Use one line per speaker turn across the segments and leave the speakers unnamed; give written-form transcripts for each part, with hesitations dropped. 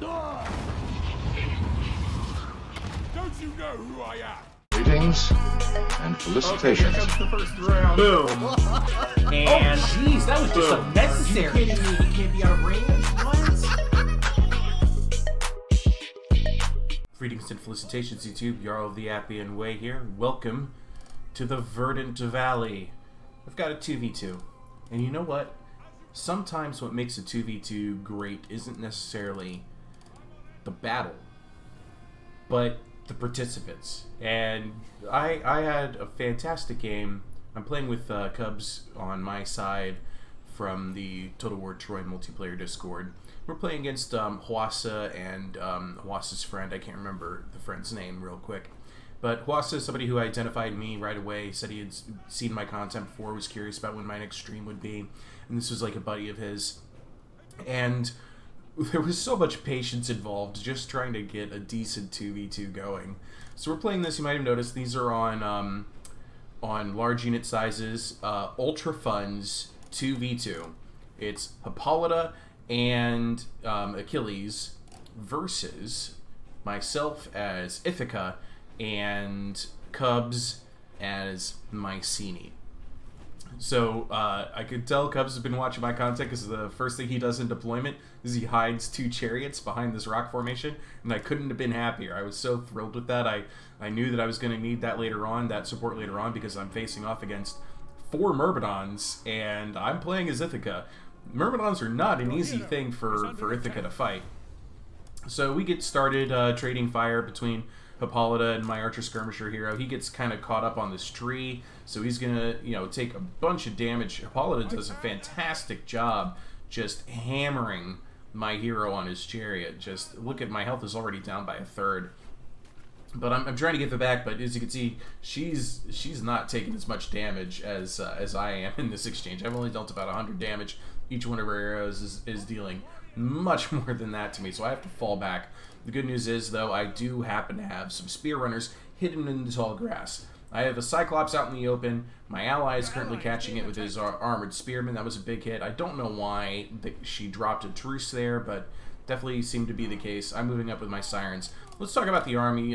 Don't you know who I am?
Greetings and felicitations.
Okay, here comes the first round.
Boom. And
Jeez, that was just
Boom.
unnecessary.
Are you kidding me? He can't be out of range? What?
Greetings and felicitations, YouTube. Jarl of the Appian Way here. Welcome to the Verdant Valley. I've got a 2v2. And you know what? Sometimes what makes a 2v2 great isn't necessarily the battle, but the participants. And I had a fantastic game. I'm playing with Cubs on my side from the Total War Troy multiplayer Discord. We're playing against Hwasa and Hwasa's friend. I can't remember the friend's name real quick. But Hwasa is somebody who identified me right away, said he had seen my content before, was curious about when my next stream would be. And this was like a buddy of his. And there was so much patience involved just trying to get a decent 2v2 going. So we're playing this, you might have noticed, these are on large unit sizes, Ultra Funds 2v2. It's Hippolyta and Achilles versus myself as Ithaca and Cubs as Mycenae. So I could tell Cubs has been watching my content because the first thing he does in deployment is he hides 2 chariots behind this rock formation, and I couldn't have been happier. I was so thrilled with that. I knew that I was going to need that later on, that support later on, because I'm facing off against 4 Myrmidons, and I'm playing as Ithaca. Myrmidons are not an easy thing for Ithaca to fight. So we get started trading fire between Hippolyta and my archer skirmisher hero. He gets kind of caught up on this tree, so he's gonna, take a bunch of damage. Hippolyta does a fantastic job just hammering my hero on his chariot. Just look at my health is already down by 1/3. But I'm trying to get it back. But as you can see, she's not taking as much damage as I am in this exchange. I've only dealt about 100 damage. Each one of her arrows is dealing much more than that to me, so I have to fall back. The good news is, though, I do happen to have some spear runners hidden in the tall grass. I have a Cyclops out in the open. My ally is currently catching it with his armored spearman. That was a big hit. I don't know why she dropped a truce there, but definitely seemed to be the case. I'm moving up with my sirens. Let's talk about the army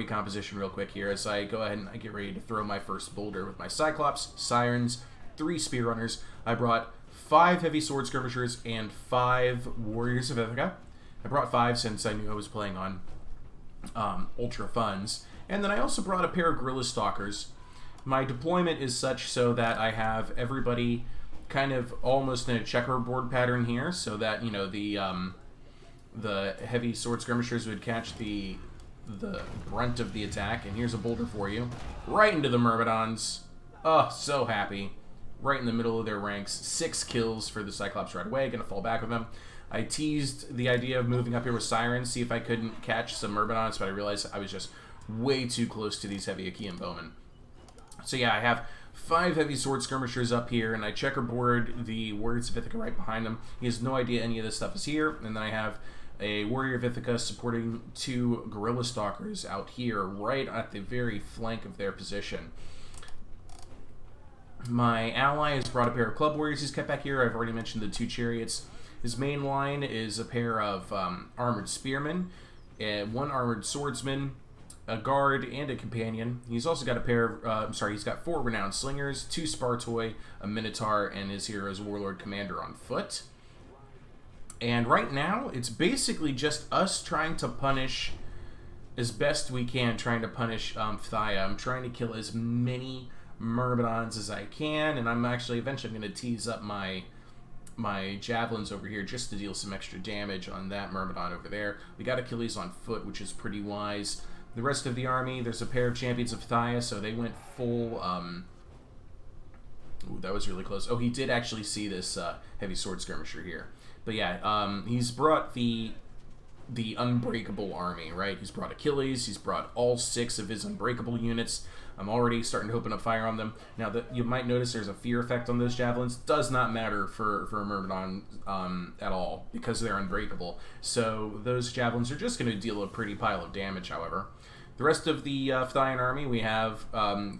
composition real quick here as I go ahead and I get ready to throw my first boulder with my Cyclops, sirens, 3 spear runners. I brought 5 heavy sword skirmishers and 5 warriors of Ithaca. I brought 5 since I knew I was playing on Ultra Funds. And then I also brought a pair of Guerrilla Stalkers. My deployment is such so that I have everybody kind of almost in a checkerboard pattern here, so that, the heavy sword skirmishers would catch the brunt of the attack. And here's a boulder for you. Right into the Myrmidons. Oh, so happy. Right in the middle of their ranks. 6 kills for the Cyclops right away. Gonna fall back with them. I teased the idea of moving up here with Sirens, see if I couldn't catch some Myrmidons, but I realized I was just way too close to these heavy Achaean bowmen. So yeah, I have 5 heavy sword skirmishers up here, and I checkerboard the Warriors of Ithaca right behind them. He has no idea any of this stuff is here, and then I have a Warrior of Ithaca supporting 2 Guerrilla Stalkers out here, right at the very flank of their position. My ally has brought a pair of Club Warriors he's kept back here. I've already mentioned the 2 chariots. His main line is a pair of armored spearmen, 1 armored swordsman, a guard, and a companion. He's also got a pair of, he's got 4 renowned slingers, 2 Spartoi, a Minotaur, and his hero's warlord commander on foot. And right now, it's basically just us trying to punish, as best we can, trying to punish Phthia. I'm trying to kill as many Myrmidons as I can, and I'm actually eventually going to tease up my javelins over here just to deal some extra damage on that Myrmidon over there. We got Achilles on foot, which is pretty wise. The rest of the army, there's a pair of champions of Phthia, so they went full, ooh, that was really close. Oh, he did actually see this heavy sword skirmisher here. But yeah, he's brought the unbreakable army, right? He's brought Achilles, he's brought all 6 of his unbreakable units. I'm already starting to open up fire on them. Now, you might notice there's a fear effect on those javelins. Does not matter for a Myrmidon at all, because they're unbreakable. So those javelins are just going to deal a pretty pile of damage, however. The rest of the Phthian army, we have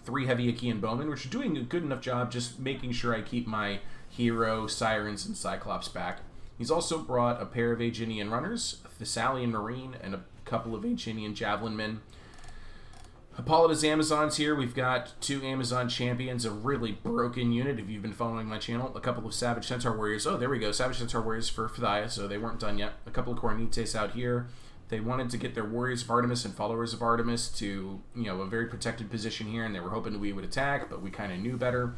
3 heavy Achaean bowmen, which are doing a good enough job just making sure I keep my hero, Sirens, and Cyclops back. He's also brought a pair of Aeginian runners, a Thessalian Marine, and a couple of Aeginian Javelin men. Hippolyta's Amazons here. We've got 2 Amazon champions, a really broken unit if you've been following my channel. A couple of Savage Centaur Warriors. Oh, there we go. Savage Centaur Warriors for Phthia, so they weren't done yet. A couple of Cornites out here. They wanted to get their Warriors of Artemis and Followers of Artemis to, a very protected position here, and they were hoping we would attack, but we kind of knew better.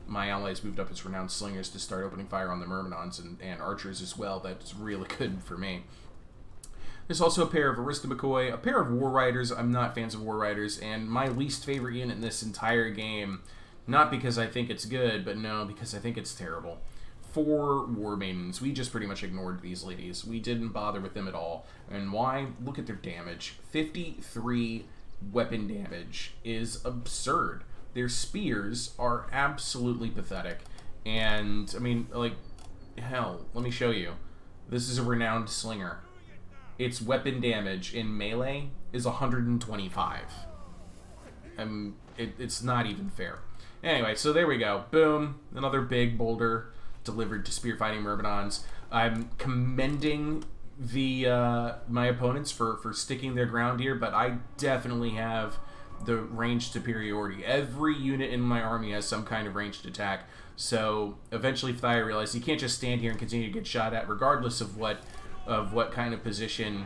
My allies moved up as Renowned Slingers to start opening fire on the Myrmidons and Archers as well. That's really good for me. There's also a pair of Aristomachoi, a pair of War Riders. I'm not fans of War Riders, and my least favorite unit in this entire game, not because I think it's good, but no, because I think it's terrible. 4 War Maidens. We just pretty much ignored these ladies. We didn't bother with them at all. And why? Look at their damage. 53 weapon damage is absurd. Their spears are absolutely pathetic. And, I mean, like, hell, let me show you. This is a Renowned Slinger. Its weapon damage in melee is 125. It's not even fair. Anyway, so there we go. Boom. Another big boulder delivered to spearfighting Myrmidons. I'm commending my opponents for sticking their ground here, but I definitely have the ranged superiority. Every unit in my army has some kind of ranged attack. So eventually Phthia realized you can't just stand here and continue to get shot at, regardless of what kind of position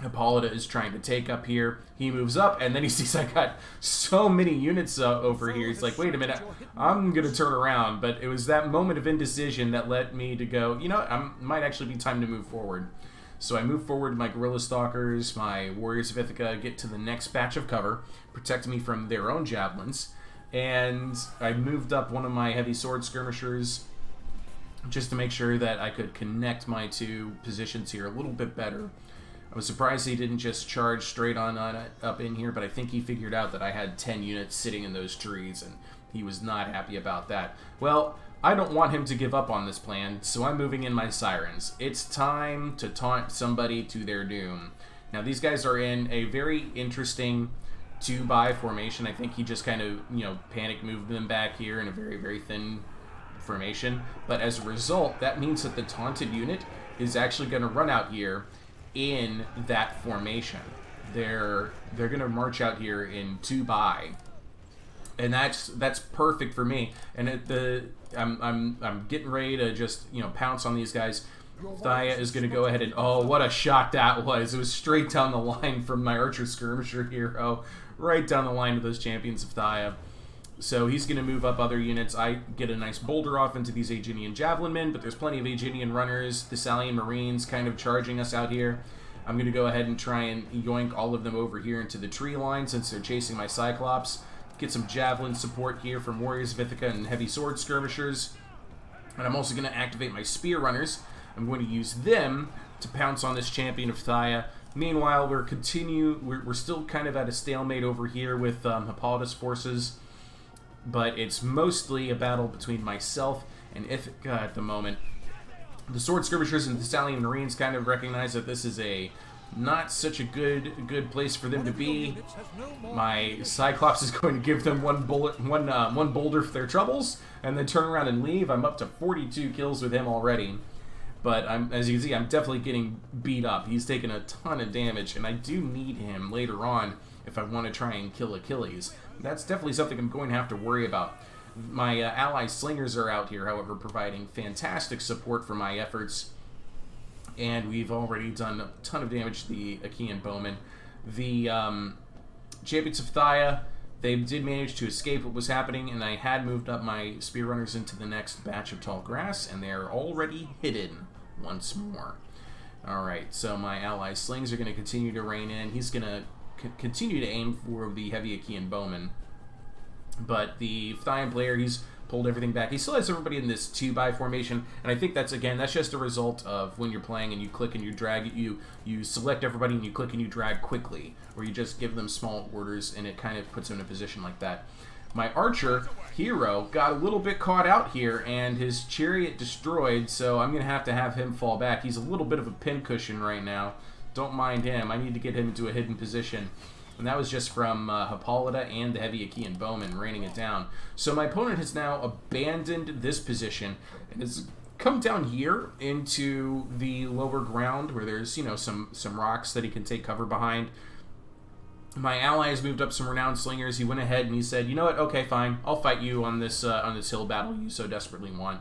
Hippolyta is trying to take up here. He moves up, and then he sees I got so many units over here. He's like, wait a minute, I'm going to turn around. But it was that moment of indecision that led me to go, might actually be time to move forward. So I move forward, my Guerrilla Stalkers, my Warriors of Ithaca get to the next batch of cover, protect me from their own javelins, and I moved up one of my Heavy Sword Skirmishers just to make sure that I could connect my 2 positions here a little bit better. I was surprised he didn't just charge straight on up in here, but I think he figured out that I had 10 units sitting in those trees, and he was not happy about that. Well, I don't want him to give up on this plan, so I'm moving in my Sirens. It's time to taunt somebody to their doom. Now, these guys are in a very interesting 2-by formation. I think he just kind of, panic moved them back here in a very, very thin formation. But as a result, that means that the taunted unit is actually going to run out here in that formation. They're going to march out here in 2-by. And that's perfect for me. And I'm getting ready to just pounce on these guys. Phthia is going to go ahead and what a shot that was! It was straight down the line from my Archer Skirmisher hero, right down the line to those champions of Phthia. So he's going to move up other units. I get a nice boulder off into these Aeginian Javelin men, but there's plenty of Aeginian runners, Thessalian Marines kind of charging us out here. I'm going to go ahead and try and yoink all of them over here into the tree line since they're chasing my Cyclops. Get some Javelin support here from Warriors of Ithaca and Heavy Sword Skirmishers. And I'm also going to activate my Spear Runners. I'm going to use them to pounce on this champion of Phthia. Meanwhile, we're still kind of at a stalemate over here with Hippolyta's forces. But it's mostly a battle between myself and Ithaca at the moment. The Sword Skirmishers and Thessalian Marines kind of recognize that this is not such a good place for them to be. My Cyclops is going to give them one boulder for their troubles, and then turn around and leave. I'm up to 42 kills with him already. But as you can see, I'm definitely getting beat up. He's taken a ton of damage, and I do need him later on if I want to try and kill Achilles. That's definitely something I'm going to have to worry about. My ally Slingers are out here, however, providing fantastic support for my efforts. And we've already done a ton of damage to the Achaean Bowmen. The champions of Phthia, they did manage to escape what was happening, and I had moved up my Spear Runners into the next batch of tall grass, and they are already hidden once more. Alright, so my ally Slings are going to continue to rein in. He's going to continue to aim for the heavy Achaean Bowmen. But the Phthyan player, he's pulled everything back. He still has everybody in this 2-by formation, and I think that's just a result of when you're playing and you click and you drag, you select everybody and you click and you drag quickly, or you just give them small orders and it kind of puts them in a position like that. My Archer hero got a little bit caught out here and his chariot destroyed, so I'm going to have him fall back. He's a little bit of a pincushion right now. Don't mind him. I need to get him into a hidden position. And that was just from Hippolyta and the heavy Achaean Bowman raining it down. So my opponent has now abandoned this position and is come down here into the lower ground where there's, some rocks that he can take cover behind. My ally has moved up some renowned slingers. He went ahead and he said, you know what, okay, fine. I'll fight you on this hill battle you so desperately want.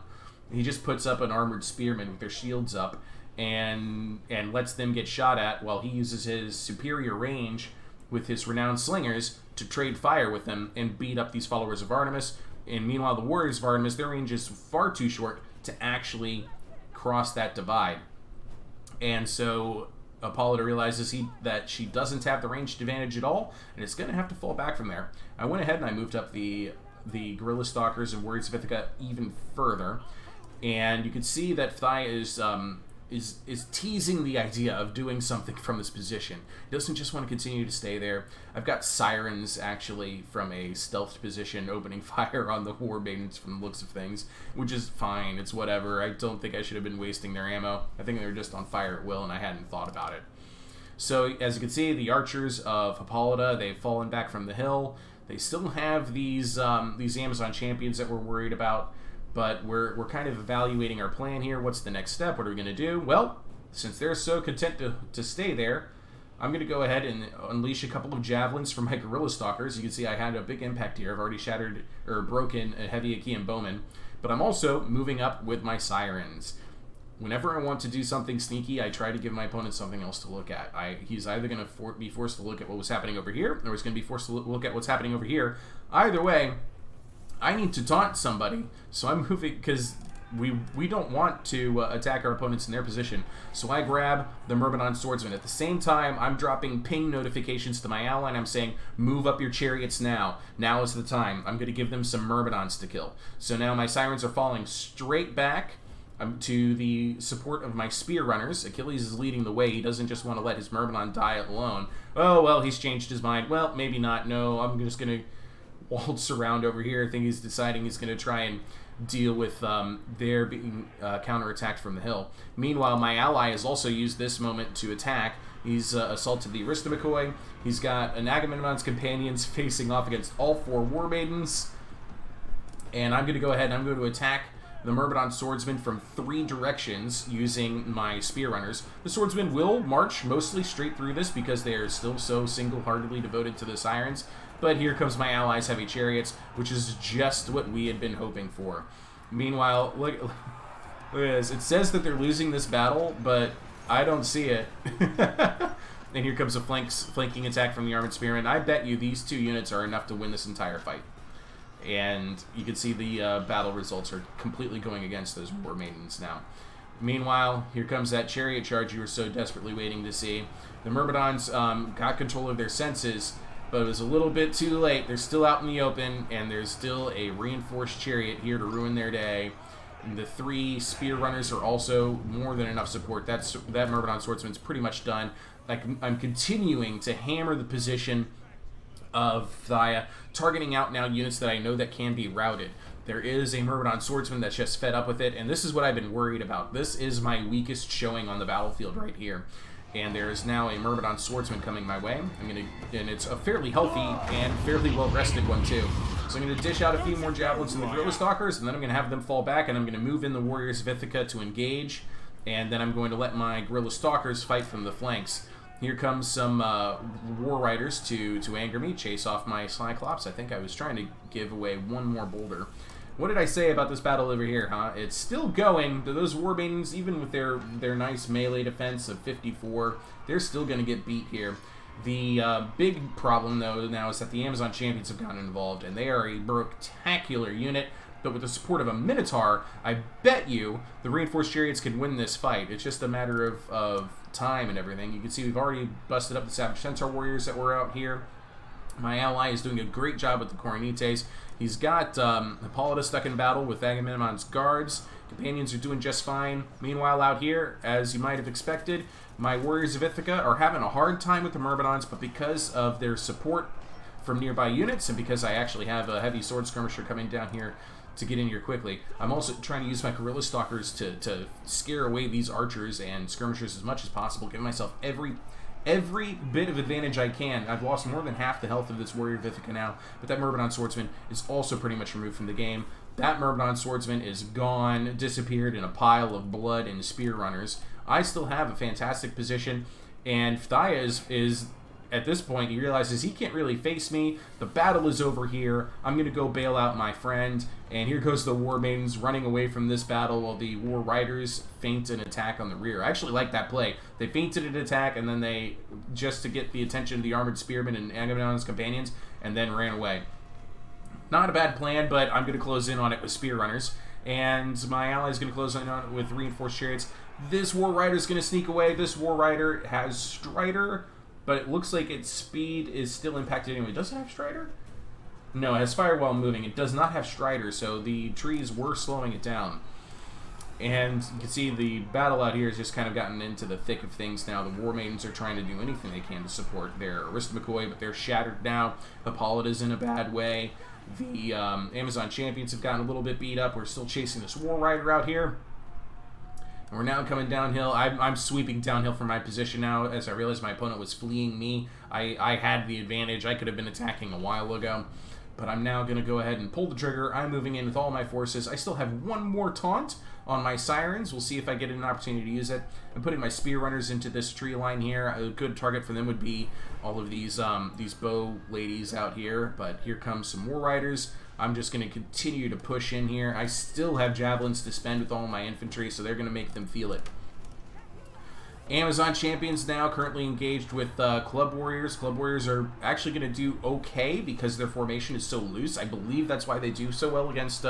He just puts up an armored spearman with their shields up and lets them get shot at while he uses his superior range with his renowned slingers to trade fire with them and beat up these followers of Artemis. And meanwhile, the warriors of Artemis, their range is far too short to actually cross that divide. And so Hippolyta realizes that she doesn't have the ranged advantage at all, and it's going to have to fall back from there. I went ahead and I moved up the Guerrilla Stalkers and Warriors of Ithaca even further, and you can see that Phthia is teasing the idea of doing something from this position. He doesn't just want to continue to stay there. I've got Sirens, actually, from a stealthed position, opening fire on the War Maidens from the looks of things, which is fine. It's whatever. I don't think I should have been wasting their ammo. I think they were just on fire at will, and I hadn't thought about it. So, as you can see, the archers of Hippolyta, they've fallen back from the hill. They still have these Amazon champions that we're worried about, but we're kind of evaluating our plan here. What's the next step? What are we going to do? Well, since they're so content to stay there, I'm going to go ahead and unleash a couple of javelins from my Guerrilla Stalkers. You can see I had a big impact here. I've already shattered or broken a heavy Achaean bowman, but I'm also moving up with my Sirens. Whenever I want to do something sneaky, I try to give my opponent something else to look at. He's either going to be forced to look at what was happening over here, or he's going to be forced to look at what's happening over here. Either way, I need to taunt somebody, so I'm moving, because we don't want to attack our opponents in their position. So I grab the Myrmidon Swordsman. At the same time, I'm dropping ping notifications to my ally, and I'm saying, move up your chariots now. Now is the time. I'm going to give them some Myrmidons to kill. So now my Sirens are falling straight back to the support of my Spear Runners. Achilles is leading the way. He doesn't just want to let his Myrmidon die alone. Oh, well, he's changed his mind. Well, maybe not. No, I'm just going to waltz around over here. I think he's deciding he's going to try and deal with their being counterattacked from the hill. Meanwhile, my ally has also used this moment to attack. He's assaulted the Aristomachoi. He's got an Agamemnon's companions facing off against all 4 War Maidens. And I'm going to go ahead and I'm going to attack the Myrmidon Swordsman from 3 directions using my Spear Runners. The Swordsmen will march mostly straight through this because they are still so single-heartedly devoted to the Sirens. But here comes my allies' heavy chariots, which is just what we had been hoping for. Meanwhile, look at this. It says that they're losing this battle, but I don't see it. And here comes a flanking attack from the Armored Spearmen. I bet you these 2 units are enough to win this entire fight. And you can see the battle results are completely going against those War Maidens now. Meanwhile, here comes that chariot charge you were so desperately waiting to see. The Myrmidons got control of their senses, but it was a little bit too late. They're still out in the open, and there's still a reinforced chariot here to ruin their day. And the 3 Spear Runners are also more than enough support. That Myrmidon Swordsman's pretty much done. I'm continuing to hammer the position of Phthia, targeting out now units that I know that can be routed. There is a Myrmidon Swordsman that's just fed up with it, and this is what I've been worried about. This is my weakest showing on the battlefield right here. And there is now a Myrmidon Swordsman coming my way. And it's a fairly healthy and fairly well-rested one, too. So I'm going to dish out a few more javelins in the Guerrilla Stalkers, and then I'm going to have them fall back, and I'm going to move in the Warriors of Ithaca to engage, and then I'm going to let my Guerrilla Stalkers fight from the flanks. Here comes some War Riders to anger me, chase off my Cyclops. I think I was trying to give away one more boulder. What did I say about this battle over here, huh? It's still going. Those War Maidens, even with their nice melee defense of 54, they're still going to get beat here. The big problem, though, now is that the Amazon Champions have gotten involved, and they are a spectacular unit. But with the support of a Minotaur, I bet you the Reinforced Chariots can win this fight. It's just a matter of time and everything. You can see we've already busted up the Savage Centaur Warriors that were out here. My ally is doing a great job with the Coronites. He's got Hippolyta stuck in battle with Agamemnon's guards. Companions are doing just fine. Meanwhile, out here, as you might have expected, my Warriors of Ithaca are having a hard time with the Myrmidons, but because of their support from nearby units, and because I actually have a heavy sword skirmisher coming down here to get in here quickly, I'm also trying to use my Guerrilla Stalkers to scare away these archers and skirmishers as much as possible, give myself every bit of advantage I can. I've lost more than half the health of this Warrior of Ithaca now, but that Myrmidon Swordsman is also pretty much removed from the game. That Myrmidon swordsman is gone, disappeared in a pile of blood and spear runners. I still have a fantastic position, and Phthia is at this point, he realizes he can't really face me. The battle is over here. I'm going to go bail out my friend. And here goes the War Maidens running away from this battle while the War Riders feint an attack on the rear. I actually like that play. They feinted an attack, and then they, just to get the attention of the Armored Spearmen and Agamemnon's companions, and then ran away. Not a bad plan, but I'm going to close in on it with Spear Runners. And my ally is going to close in on it with Reinforced Chariots. This War Rider is going to sneak away. This War Rider has Strider, but it looks like its speed is still impacted anyway. Does it have Strider? No, it has Fire while moving. It does not have Strider, so the trees were slowing it down. And you can see the battle out here has just kind of gotten into the thick of things now. The War Maidens are trying to do anything they can to support their Aristamacoy, but they're shattered now. Hippolyta's in a bad way. The Amazon Champions have gotten a little bit beat up. We're still chasing this War Rider out here. And we're now coming downhill. I'm sweeping downhill from my position now as I realized my opponent was fleeing me. I had the advantage. I could have been attacking a while ago. But I'm now going to go ahead and pull the trigger. I'm moving in with all my forces. I still have one more taunt on my Sirens. We'll see if I get an opportunity to use it. I'm putting my Spear Runners into this tree line here. A good target for them would be all of these bow ladies out here. But here comes some War Riders. I'm just going to continue to push in here. I still have javelins to spend with all my infantry, so they're going to make them feel it. Amazon Champions now currently engaged with Club Warriors. Club Warriors are actually going to do okay because their formation is so loose. I believe that's why they do so well against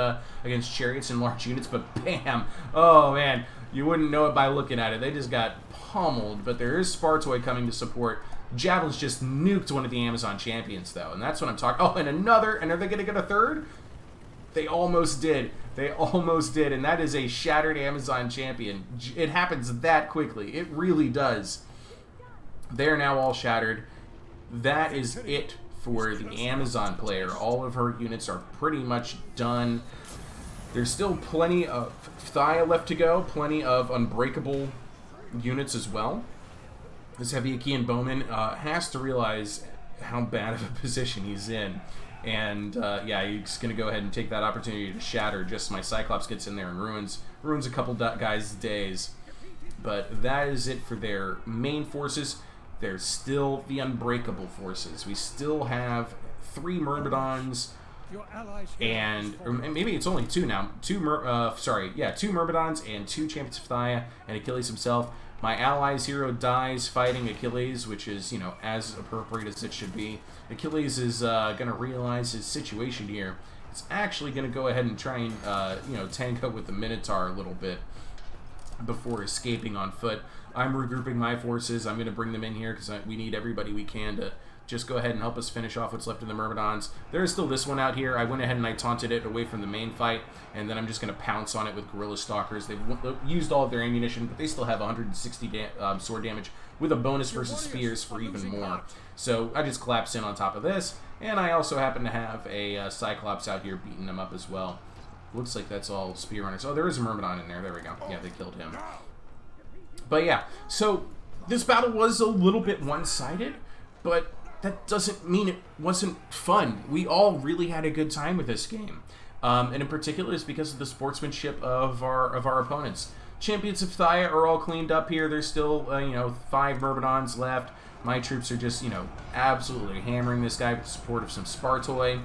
chariots and large units, but bam! Oh man, you wouldn't know it by looking at it. They just got pummeled, but there is Spartoi coming to support. Javelins just nuked one of the Amazon Champions, though, and that's what I'm talking... Oh, and another, and are they going to get a third? They almost did. They almost did, and that is a shattered Amazon Champion. It happens that quickly. It really does. They're now all shattered. That is it for the Amazon player. All of her units are pretty much done. There's still plenty of Phthia left to go, plenty of unbreakable units as well. This heavy Achaean bowman has to realize how bad of a position he's in. And, yeah, he's going to go ahead and take that opportunity to shatter just my Cyclops gets in there and ruins a couple guys' days. But that is it for their main forces. There's still the unbreakable forces. We still have 3 Myrmidons, and or maybe it's only 2 now. 2 Myrmidons and 2 Champions of Phthia and Achilles himself. My ally's hero dies fighting Achilles, which is, you know, as appropriate as it should be. Achilles is going to realize his situation here. It's actually going to go ahead and try and, you know, tank up with the Minotaur a little bit before escaping on foot. I'm regrouping my forces. I'm going to bring them in here because we need everybody we can to just go ahead and help us finish off what's left of the Myrmidons. There is still this one out here. I went ahead and I taunted it away from the main fight, and then I'm just going to pounce on it with Guerrilla Stalkers. They've used all of their ammunition, but they still have 160 sword damage with a bonus versus spears for even more. So I just collapse in on top of this, and I also happen to have a Cyclops out here beating them up as well. Looks like that's all spear runners. Oh, there is a Myrmidon in there. There we go. Yeah, they killed him. But yeah, so this battle was a little bit one-sided, but that doesn't mean it wasn't fun. We all really had a good time with this game. And in particular, it's because of the sportsmanship of our opponents. Champions of Phthia are all cleaned up here. There's still, you know, 5 Myrmidons left. My troops are just, you know, absolutely hammering this guy with the support of some Spartoi.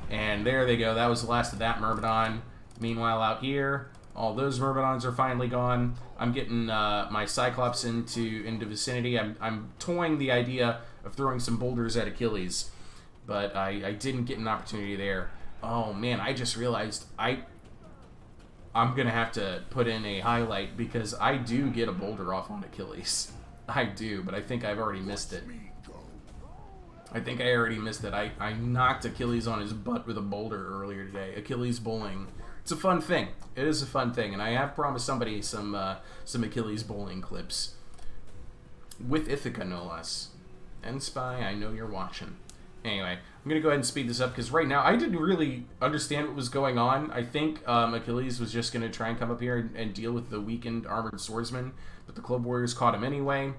And there they go. That was the last of that Myrmidon. Meanwhile, out here, all those Myrmidons are finally gone. I'm getting my Cyclops into vicinity. I'm toying the idea of throwing some boulders at Achilles, but I didn't get an opportunity there. Oh man, I just realized I'm gonna have to put in a highlight because I do get a boulder off on Achilles. I do, but I think I've already missed it. I think I already missed it. I knocked Achilles on his butt with a boulder earlier today. Achilles bowling. It's a fun thing. It is a fun thing, and I have promised somebody some Achilles bowling clips. With Ithaca, no less. And Spy, I know you're watching. Anyway, I'm going to go ahead and speed this up, because right now, I didn't really understand what was going on. I think Achilles was just going to try and come up here and deal with the weakened armored swordsman, but the Club Warriors caught him anyway,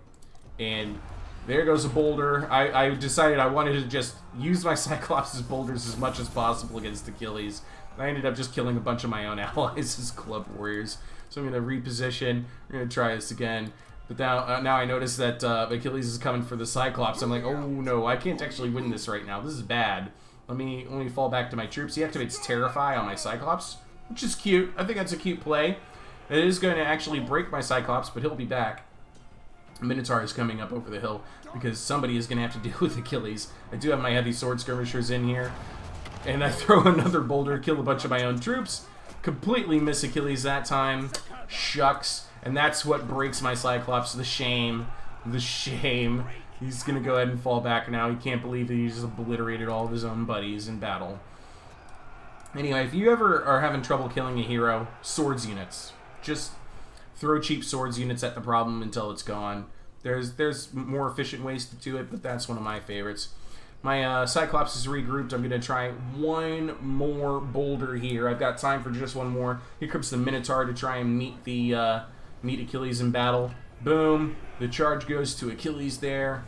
and there goes a boulder. I decided I wanted to just use my Cyclops' boulders as much as possible against Achilles. I ended up just killing a bunch of my own allies as club warriors. So I'm going to reposition. We're going to try this again. But now I notice that Achilles is coming for the Cyclops. I'm like, oh no, I can't actually win this right now. This is bad. Let me fall back to my troops. He activates Terrify on my Cyclops, which is cute. I think that's a cute play. It is going to actually break my Cyclops, but he'll be back. Minotaur is coming up over the hill because somebody is going to have to deal with Achilles. I do have my heavy sword skirmishers in here. And I throw another boulder, kill a bunch of my own troops. Completely miss Achilles that time. Shucks. And that's what breaks my Cyclops. The shame. The shame. He's going to go ahead and fall back now. He can't believe that he just obliterated all of his own buddies in battle. Anyway, if you ever are having trouble killing a hero, swords units. Just throw cheap swords units at the problem until it's gone. There's more efficient ways to do it, but that's one of my favorites. My Cyclops is regrouped. I'm going to try one more boulder here. I've got time for just one more. Here comes the Minotaur to try and meet Achilles in battle. Boom. The charge goes to Achilles there.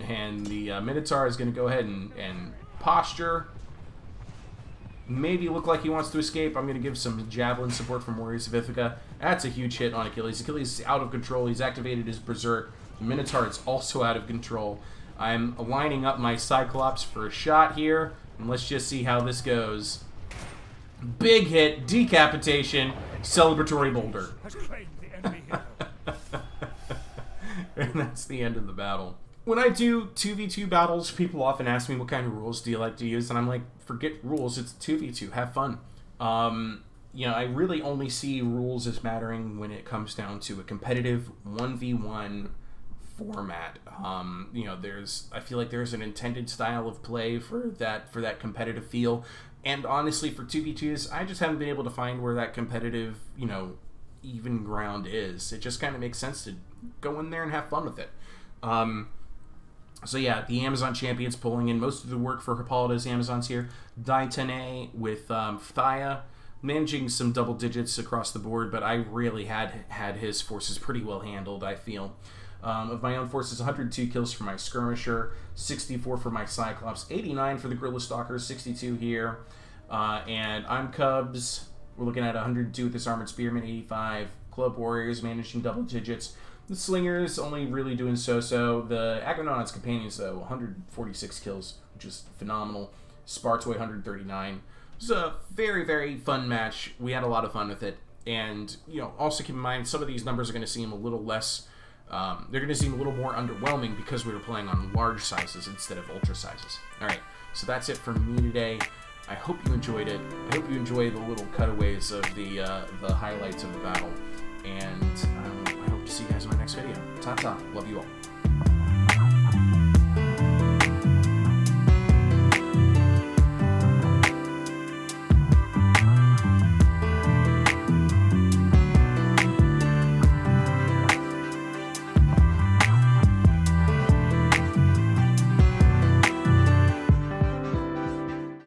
And the Minotaur is going to go ahead and posture. Maybe look like he wants to escape. I'm going to give some javelin support from Warriors of Ithaca. That's a huge hit on Achilles. Achilles is out of control. He's activated his Berserk. The Minotaur is also out of control. I'm lining up my Cyclops for a shot here. And let's just see how this goes. Big hit, decapitation, celebratory boulder. And that's the end of the battle. When I do 2v2 battles, people often ask me what kind of rules do you like to use, and I'm like, forget rules, it's 2v2, have fun. You know, I really only see rules as mattering when it comes down to a competitive 1v1 format. You know, I feel like there's an intended style of play for that competitive feel, and honestly, for 2v2s, I just haven't been able to find where that competitive, you know, even ground is. It just kind of makes sense to go in there and have fun with it. So yeah, the Amazon champions pulling in most of the work for Hippolyta's Amazons here. Daitane with Phthia, managing some double digits across the board, but I really had his forces pretty well handled, I feel. Of my own forces, 102 kills for my Skirmisher, 64 for my Cyclops, 89 for the Guerrilla Stalkers, 62 here. And I'm Cubs, we're looking at 102 with this Armored Spearman, 85. Club Warriors managing double digits. The Slingers only really doing so-so. The Agamemnon's Companions, though, 146 kills, which is phenomenal. Spartoy, 139. It was a very, very fun match. We had a lot of fun with it. And, you know, also keep in mind, some of these numbers are going to seem a little less... they're going to seem a little more underwhelming because we were playing on large sizes instead of ultra sizes. Alright, so that's it for me today. I hope you enjoyed it. I hope you enjoy the little cutaways of the highlights of the battle. And I hope to see you guys in my next video. Ta-ta. Love you all.